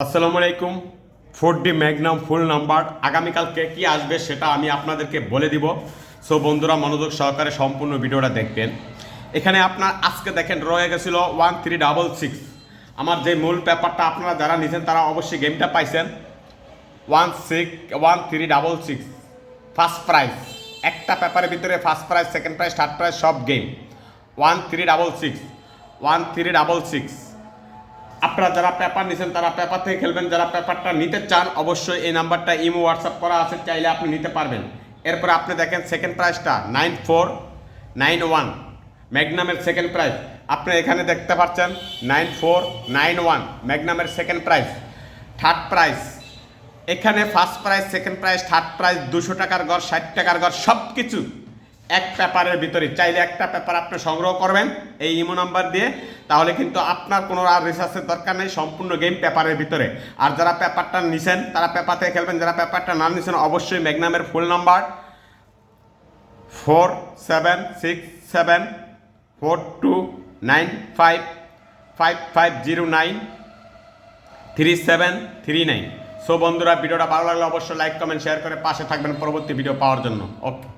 আসসালামু আলাইকুম। 4D Magnum ফুল number আগামীকালকে কি আসবে সেটা আমি আপনাদেরকে বলে দিব। সো বন্ধুরা মনোযোগ সহকারে সম্পূর্ণ ভিডিওটা দেখবেন। এখানে আপনার আজকে দেখেন রয়ে গেছিল 1366। আমার যে মূল পেপারটা আপনারা যারা নিয়েছেন তারা অবশ্যই গেমটা পাইছেন। 1366 ফার্স্ট প্রাইজ, একটা পেপারের ভিতরে first prize, second prize, third prize সব গেম 1366। আপনারা যারা পেপার নিছেন তারা পেপার থেকে খেলবেন, যারা পেপারটা নিতে চান অবশ্যই এই নাম্বারটা ইমো হোয়াটসঅ্যাপ করা আছে, চাইলে আপনি নিতে পারবেন। এরপরে আপনি দেখেন সেকেন্ড প্রাইজটা 9491 ম্যাগনামের সেকেন্ড প্রাইজ আপনি এখানে দেখতে পাচ্ছেন 9491 ম্যাগনামের সেকেন্ড প্রাইজ। থার্ড প্রাইজ এখানে first prize, second prize, third prize 200 টাকার ঘর, 60 টাকার ঘর সব কিছু এক পেপারের ভিতরে। চাইলে একটা পেপার আপনি সংগ্রহ করবেন এই ইমো নাম্বার দিয়ে, তাহলে কিন্তু আপনার কোনো আর রিসার্চের দরকার নেই, সম্পূর্ণ গেম পেপারের ভিতরে। আর যারা পেপারটা নিছেন তারা পেপার থেকে খেলবেন, যারা পেপারটা না নিছেন অবশ্যই ম্যাগনামের ফুল নাম্বার 4767429555093739। সো বন্ধুরা ভিডিওটা ভালো লাগলে অবশ্যই লাইক কমেন্ট শেয়ার করে পাশে থাকবেন পরবর্তী ভিডিও পাওয়ার জন্য। ওকে।